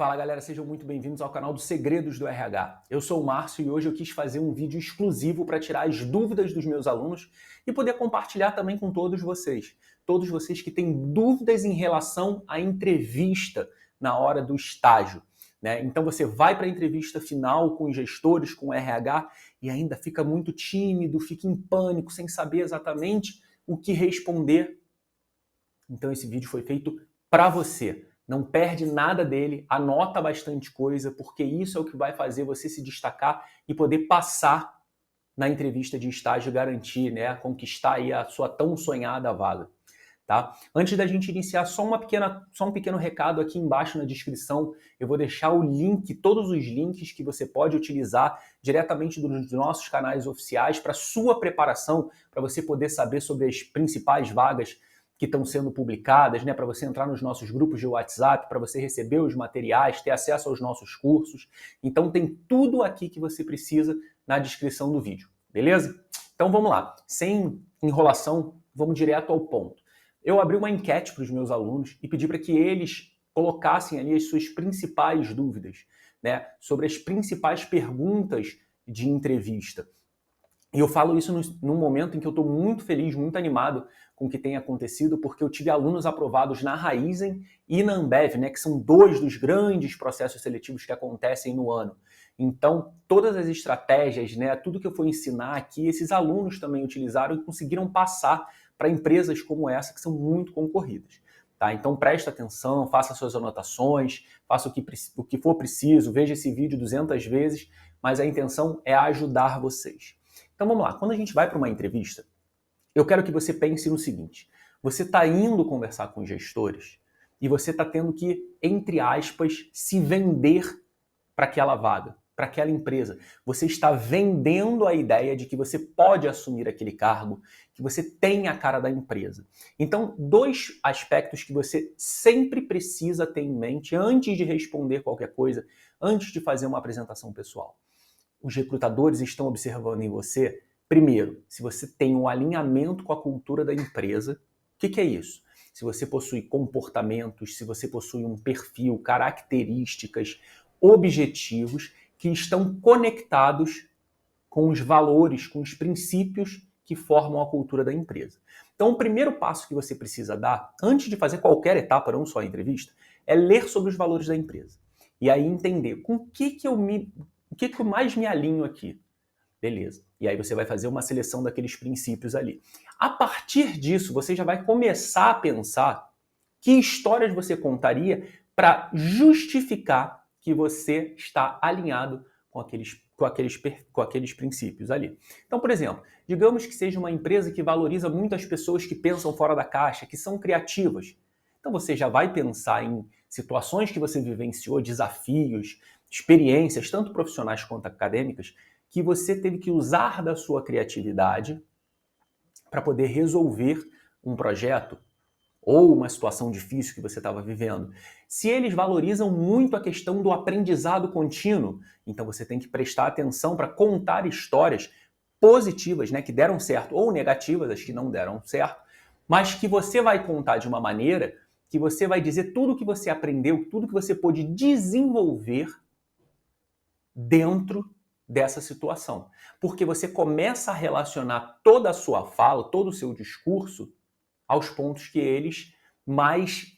Fala galera, sejam muito bem-vindos ao canal dos Segredos do RH. Eu sou o Márcio e hoje eu quis fazer um vídeo exclusivo para tirar as dúvidas dos meus alunos e poder compartilhar também com todos vocês. Todos vocês que têm dúvidas em relação à entrevista na hora do estágio, né? Então você vai para a entrevista final com os gestores, com o RH e ainda fica muito tímido, fica em pânico, sem saber exatamente o que responder. Então esse vídeo foi feito para você. Não perde nada dele, anota bastante coisa, porque isso é o que vai fazer você se destacar e poder passar na entrevista de estágio e garantir, né, conquistar aí a sua tão sonhada vaga. Tá? Antes da gente iniciar, só um pequeno recado aqui embaixo na descrição. Eu vou deixar o link, todos os links que você pode utilizar diretamente dos nossos canais oficiais para sua preparação, para você poder saber sobre as principais vagas que estão sendo publicadas, né, para você entrar nos nossos grupos de WhatsApp, para você receber os materiais, ter acesso aos nossos cursos. Então tem tudo aqui que você precisa na descrição do vídeo, beleza? Então vamos lá, sem enrolação, vamos direto ao ponto. Eu abri uma enquete para os meus alunos e pedi para que eles colocassem ali as suas principais dúvidas, né, sobre as principais perguntas de entrevista. E eu falo isso num momento em que eu estou muito feliz, muito animado com o que tem acontecido, porque eu tive alunos aprovados na Raizen e na Ambev, né, que são dois dos grandes processos seletivos que acontecem no ano. Então, todas as estratégias, né, tudo que eu for ensinar aqui, esses alunos também utilizaram e conseguiram passar para empresas como essa, que são muito concorridas. Tá? Então, presta atenção, faça suas anotações, faça o que for preciso, veja esse vídeo 200 vezes, mas a intenção é ajudar vocês. Então vamos lá, quando a gente vai para uma entrevista, eu quero que você pense no seguinte: você está indo conversar com os gestores e você está tendo que, entre aspas, se vender para aquela vaga, para aquela empresa. Você está vendendo a ideia de que você pode assumir aquele cargo, que você tem a cara da empresa. Então, dois aspectos que você sempre precisa ter em mente antes de responder qualquer coisa, antes de fazer uma apresentação pessoal. Os recrutadores estão observando em você, primeiro, se você tem um alinhamento com a cultura da empresa. O que é isso? Se você possui comportamentos, se você possui um perfil, características, objetivos que estão conectados com os valores, com os princípios que formam a cultura da empresa. Então, o primeiro passo que você precisa dar, antes de fazer qualquer etapa, não só a entrevista, é ler sobre os valores da empresa. E aí entender com o que eu mais me alinho aqui. Beleza. E aí você vai fazer uma seleção daqueles princípios ali. A partir disso, você já vai começar a pensar que histórias você contaria para justificar que você está alinhado com aqueles princípios ali. Então, por exemplo, digamos que seja uma empresa que valoriza muito as pessoas que pensam fora da caixa, que são criativas. Então você já vai pensar em situações que você vivenciou, desafios, experiências, tanto profissionais quanto acadêmicas, que você teve que usar da sua criatividade para poder resolver um projeto ou uma situação difícil que você estava vivendo. Se eles valorizam muito a questão do aprendizado contínuo, então você tem que prestar atenção para contar histórias positivas, né, que deram certo, ou negativas, as que não deram certo, mas que você vai contar de uma maneira que você vai dizer tudo que você aprendeu, tudo que você pôde desenvolver dentro dessa situação. Porque você começa a relacionar toda a sua fala, todo o seu discurso aos pontos que eles mais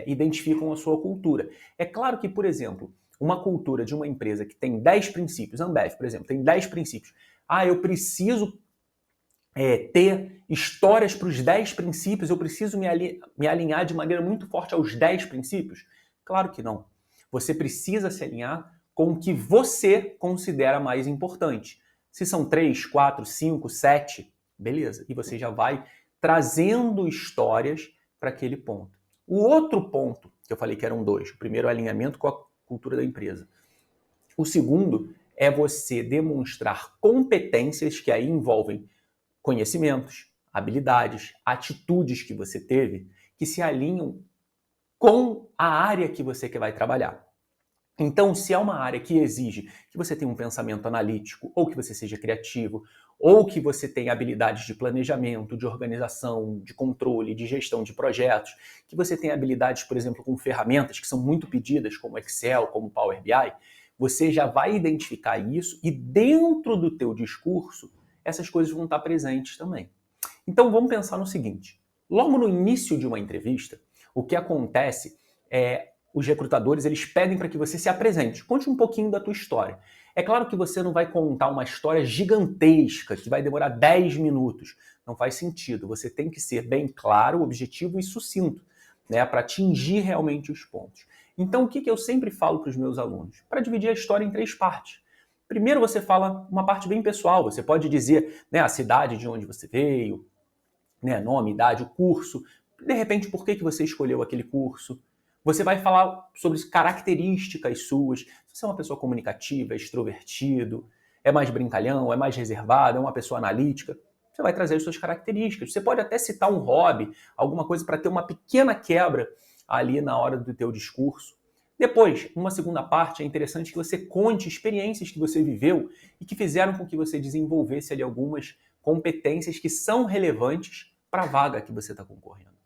identificam a sua cultura. É claro que, por exemplo, uma cultura de uma empresa que tem 10 princípios, Ambev, por exemplo, tem 10 princípios. Eu preciso ter histórias para os 10 princípios, eu preciso me alinhar de maneira muito forte aos 10 princípios? Claro que não. Você precisa se alinhar com o que você considera mais importante. Se são 3, 4, 5, 7, beleza. E você já vai trazendo histórias para aquele ponto. O outro ponto, que eu falei que eram dois, o primeiro é o alinhamento com a cultura da empresa. O segundo é você demonstrar competências que aí envolvem conhecimentos, habilidades, atitudes que você teve que se alinham com a área que você vai trabalhar. Então, se é uma área que exige que você tenha um pensamento analítico, ou que você seja criativo, ou que você tem habilidades de planejamento, de organização, de controle, de gestão de projetos, que você tem habilidades, por exemplo, com ferramentas que são muito pedidas, como Excel, como Power BI, você já vai identificar isso e dentro do teu discurso, essas coisas vão estar presentes também. Então vamos pensar no seguinte, logo no início de uma entrevista, o que acontece é os recrutadores eles pedem para que você se apresente, conte um pouquinho da tua história. É claro que você não vai contar uma história gigantesca que vai demorar 10 minutos. Não faz sentido. Você tem que ser bem claro, objetivo e sucinto, né, para atingir realmente os pontos. Então, o que eu sempre falo para os meus alunos? Para dividir a história em 3 partes. Primeiro, você fala uma parte bem pessoal. Você pode dizer, né, a cidade de onde você veio, né, nome, idade, o curso. De repente, por que você escolheu aquele curso? Você vai falar sobre características suas. Se você é uma pessoa comunicativa, é extrovertido, é mais brincalhão, é mais reservado, é uma pessoa analítica, você vai trazer as suas características. Você pode até citar um hobby, alguma coisa para ter uma pequena quebra ali na hora do teu discurso. Depois, numa segunda parte, é interessante que você conte experiências que você viveu e que fizeram com que você desenvolvesse ali algumas competências que são relevantes para a vaga que você está concorrendo.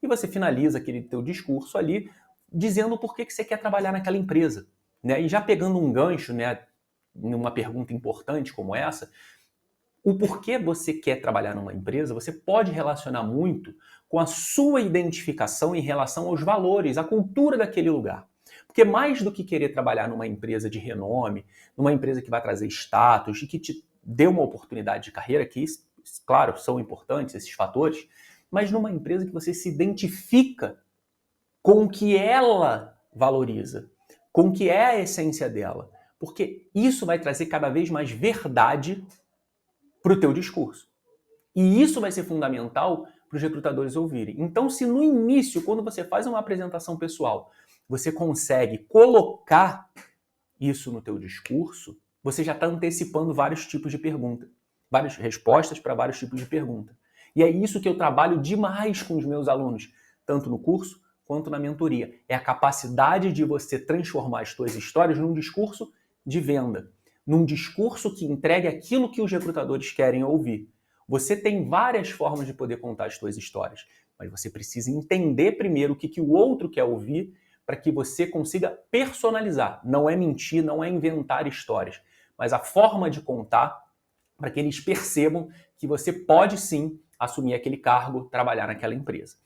E você finaliza aquele teu discurso ali dizendo por que você quer trabalhar naquela empresa. Né? E já pegando um gancho, né, numa pergunta importante como essa, o porquê você quer trabalhar numa empresa, você pode relacionar muito com a sua identificação em relação aos valores, à cultura daquele lugar. Porque mais do que querer trabalhar numa empresa de renome, numa empresa que vai trazer status e que te dê uma oportunidade de carreira, que, claro, são importantes esses fatores, mas numa empresa que você se identifica com o que ela valoriza, com o que é a essência dela. Porque isso vai trazer cada vez mais verdade para o teu discurso. E isso vai ser fundamental para os recrutadores ouvirem. Então, se no início, quando você faz uma apresentação pessoal, você consegue colocar isso no teu discurso, você já está antecipando vários tipos de pergunta, várias respostas para vários tipos de pergunta. E é isso que eu trabalho demais com os meus alunos, tanto no curso quanto na mentoria. É a capacidade de você transformar as suas histórias num discurso de venda, num discurso que entregue aquilo que os recrutadores querem ouvir. Você tem várias formas de poder contar as suas histórias, mas você precisa entender primeiro o que o outro quer ouvir para que você consiga personalizar. Não é mentir, não é inventar histórias, mas a forma de contar para que eles percebam que você pode sim assumir aquele cargo, trabalhar naquela empresa.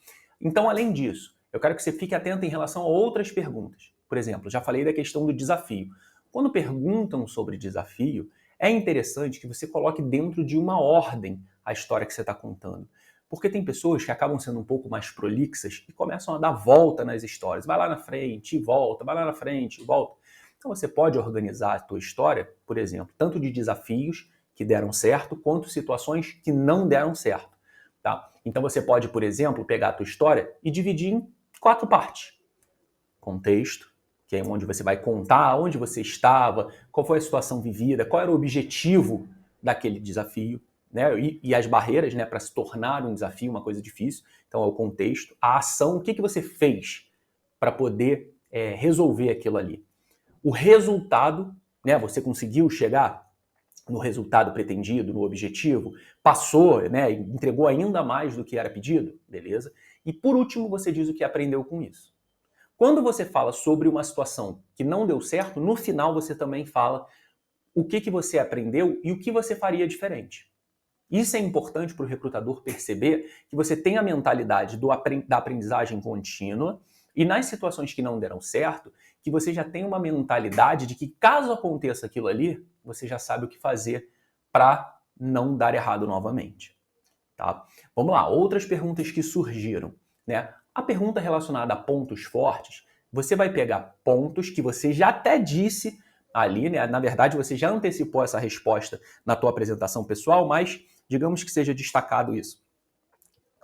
Então, além disso, eu quero que você fique atento em relação a outras perguntas. Por exemplo, já falei da questão do desafio. Quando perguntam sobre desafio, é interessante que você coloque dentro de uma ordem a história que você está contando. Porque tem pessoas que acabam sendo um pouco mais prolixas e começam a dar volta nas histórias. Vai lá na frente e volta, vai lá na frente e volta. Então você pode organizar a tua história, por exemplo, tanto de desafios que deram certo, quanto situações que não deram certo. Tá? Então você pode, por exemplo, pegar a tua história e dividir em 4 partes. Contexto, que é onde você vai contar onde você estava, qual foi a situação vivida, qual era o objetivo daquele desafio, né? E as barreiras, né, para se tornar um desafio, uma coisa difícil. Então é o contexto, a ação, o que você fez para poder resolver aquilo ali. O resultado, né, você conseguiu chegar no resultado pretendido, no objetivo, passou, né, entregou ainda mais do que era pedido, beleza? E por último, você diz o que aprendeu com isso. Quando você fala sobre uma situação que não deu certo, no final você também fala o que você aprendeu e o que você faria diferente. Isso é importante para o recrutador perceber que você tem a mentalidade da aprendizagem contínua e nas situações que não deram certo, que você já tem uma mentalidade de que caso aconteça aquilo ali, você já sabe o que fazer para não dar errado novamente. Tá? Vamos lá, outras perguntas que surgiram. Né? A pergunta relacionada a pontos fortes, você vai pegar pontos que você já até disse ali, né? Na verdade, você já antecipou essa resposta na tua apresentação pessoal, mas digamos que seja destacado isso.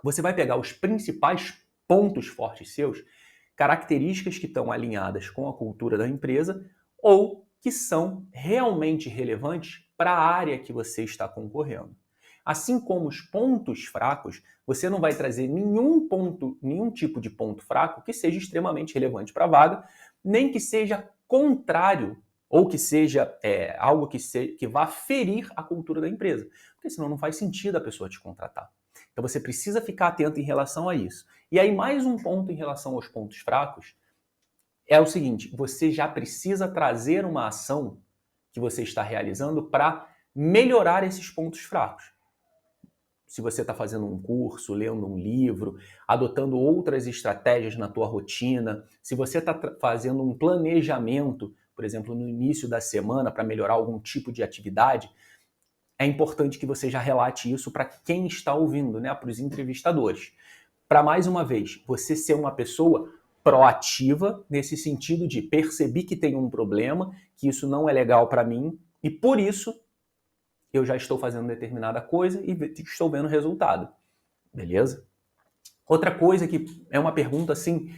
Você vai pegar os principais pontos fortes seus, características que estão alinhadas com a cultura da empresa ou que são realmente relevantes para a área que você está concorrendo. Assim como os pontos fracos, você não vai trazer nenhum tipo de ponto fraco que seja extremamente relevante para a vaga, nem que seja contrário ou que seja algo que vá ferir a cultura da empresa, porque senão não faz sentido a pessoa te contratar. Então você precisa ficar atento em relação a isso. E aí mais um ponto em relação aos pontos fracos é o seguinte, você já precisa trazer uma ação que você está realizando para melhorar esses pontos fracos. Se você está fazendo um curso, lendo um livro, adotando outras estratégias na tua rotina, se você está fazendo um planejamento, por exemplo, no início da semana para melhorar algum tipo de atividade, é importante que você já relate isso para quem está ouvindo, né? Para os entrevistadores. Para, mais uma vez, você ser uma pessoa proativa, nesse sentido de perceber que tem um problema, que isso não é legal para mim, e por isso eu já estou fazendo determinada coisa e estou vendo resultado. Beleza? Outra coisa que é uma pergunta assim,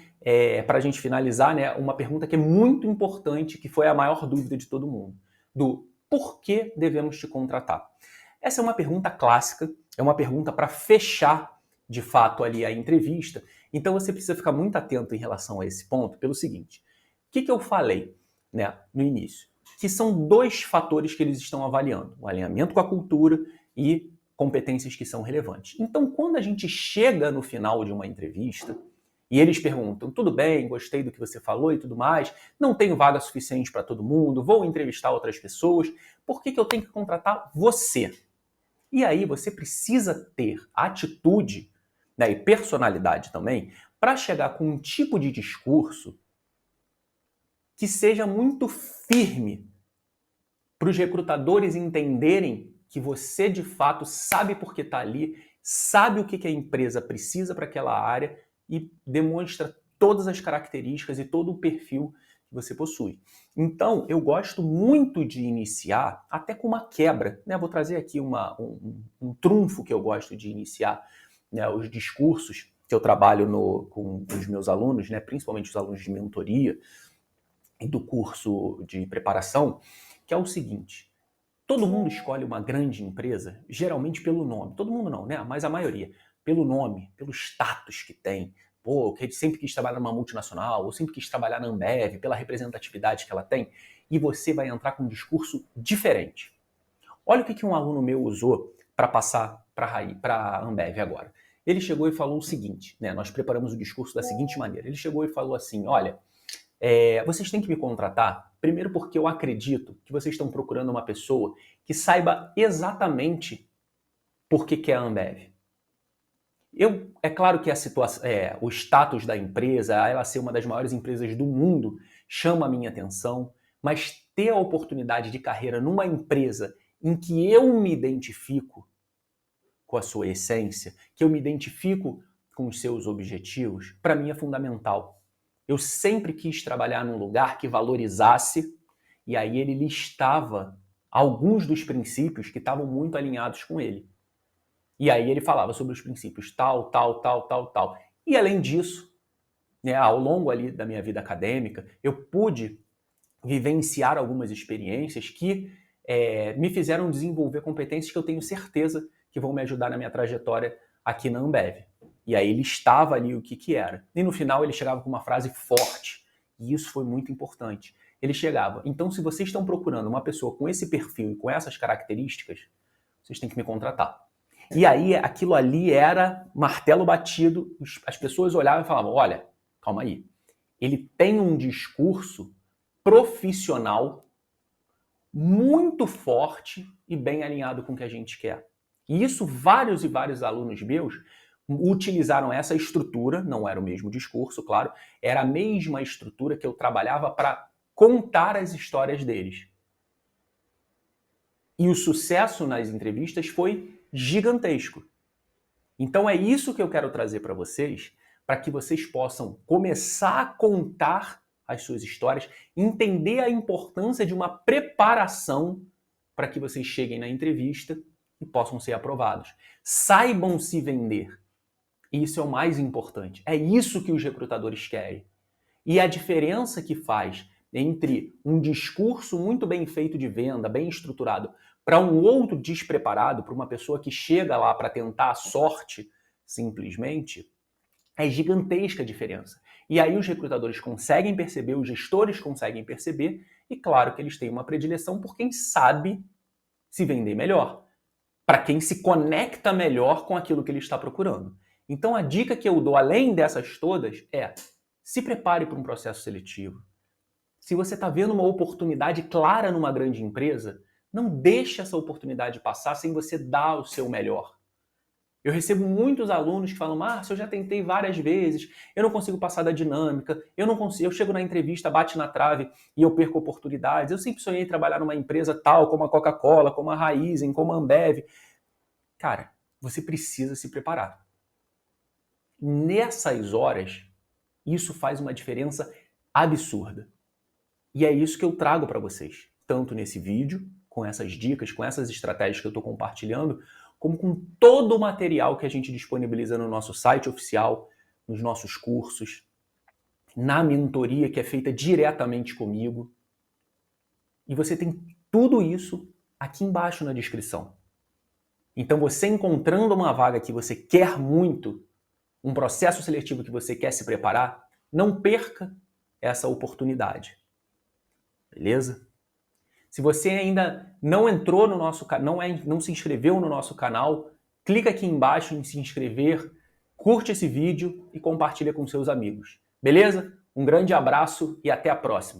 para a gente finalizar, né? Uma pergunta que é muito importante, que foi a maior dúvida de todo mundo. Do por que devemos te contratar? Essa é uma pergunta clássica, é uma pergunta para fechar de fato ali a entrevista. Então você precisa ficar muito atento em relação a esse ponto pelo seguinte. O que eu falei, né, no início? Que são dois fatores que eles estão avaliando: o alinhamento com a cultura e competências que são relevantes. Então, quando a gente chega no final de uma entrevista e eles perguntam, tudo bem, gostei do que você falou e tudo mais, não tenho vaga suficiente para todo mundo, vou entrevistar outras pessoas, por que eu tenho que contratar você? E aí você precisa ter atitude, né, e personalidade também para chegar com um tipo de discurso que seja muito firme para os recrutadores entenderem que você de fato sabe por que está ali, sabe o que a empresa precisa para aquela área e demonstra todas as características e todo o perfil que você possui. Então, eu gosto muito de iniciar até com uma quebra, né? Vou trazer aqui um trunfo que eu gosto de iniciar, né, os discursos que eu trabalho com os meus alunos, né, principalmente os alunos de mentoria e do curso de preparação, que é o seguinte: todo mundo escolhe uma grande empresa, geralmente pelo nome. Todo mundo não, né? Mas a maioria. Pelo nome, pelo status que tem. Pô, que sempre quis trabalhar numa multinacional, ou sempre quis trabalhar na Ambev, pela representatividade que ela tem. E você vai entrar com um discurso diferente. Olha o que um aluno meu usou para passar para a Ambev agora. Ele chegou e falou o seguinte, né? Nós preparamos o discurso da seguinte maneira. Ele chegou e falou assim, olha, vocês têm que me contratar, primeiro porque eu acredito que vocês estão procurando uma pessoa que saiba exatamente por que é a Ambev. É claro que o status da empresa, ela ser uma das maiores empresas do mundo, chama a minha atenção, mas ter a oportunidade de carreira numa empresa em que eu me identifico com a sua essência, que eu me identifico com os seus objetivos, para mim é fundamental. Eu sempre quis trabalhar num lugar que valorizasse, e aí ele listava alguns dos princípios que estavam muito alinhados com ele. E aí ele falava sobre os princípios tal, tal, tal, tal, tal. E além disso, né, ao longo ali da minha vida acadêmica, eu pude vivenciar algumas experiências que me fizeram desenvolver competências que eu tenho certeza que vão me ajudar na minha trajetória aqui na Ambev. E aí ele estava ali o que era. E no final ele chegava com uma frase forte. E isso foi muito importante. Ele chegava, então se vocês estão procurando uma pessoa com esse perfil e com essas características, vocês têm que me contratar. E aí aquilo ali era martelo batido, as pessoas olhavam e falavam, olha, calma aí, ele tem um discurso profissional muito forte e bem alinhado com o que a gente quer. E isso vários e vários alunos meus utilizaram essa estrutura, não era o mesmo discurso, claro, era a mesma estrutura que eu trabalhava para contar as histórias deles. E o sucesso nas entrevistas foi gigantesco. Então é isso que eu quero trazer para vocês, para que vocês possam começar a contar as suas histórias, entender a importância de uma preparação para que vocês cheguem na entrevista e possam ser aprovados. Saibam se vender. Isso é o mais importante. É isso que os recrutadores querem. E a diferença que faz entre um discurso muito bem feito de venda, bem estruturado, para um outro despreparado, para uma pessoa que chega lá para tentar a sorte, simplesmente, é gigantesca a diferença. E aí os recrutadores conseguem perceber, os gestores conseguem perceber, e claro que eles têm uma predileção por quem sabe se vender melhor, para quem se conecta melhor com aquilo que ele está procurando. Então a dica que eu dou, além dessas todas, é: se prepare para um processo seletivo. Se você está vendo uma oportunidade clara numa grande empresa, não deixe essa oportunidade passar sem você dar o seu melhor. Eu recebo muitos alunos que falam: Márcio, eu já tentei várias vezes, eu não consigo passar da dinâmica, eu não consigo, eu chego na entrevista, bate na trave e eu perco oportunidades. Eu sempre sonhei em trabalhar numa empresa tal, como a Coca-Cola, como a Raizen, como a Ambev. Cara, você precisa se preparar. Nessas horas, isso faz uma diferença absurda. E é isso que eu trago para vocês, tanto nesse vídeo, com essas dicas, com essas estratégias que eu estou compartilhando, como com todo o material que a gente disponibiliza no nosso site oficial, nos nossos cursos, na mentoria que é feita diretamente comigo. E você tem tudo isso aqui embaixo na descrição. Então você encontrando uma vaga que você quer muito, um processo seletivo que você quer se preparar, não perca essa oportunidade. Beleza? Se você ainda não entrou no nosso canal, não se inscreveu no nosso canal, clica aqui embaixo em se inscrever, curte esse vídeo e compartilha com seus amigos. Beleza? Um grande abraço e até a próxima.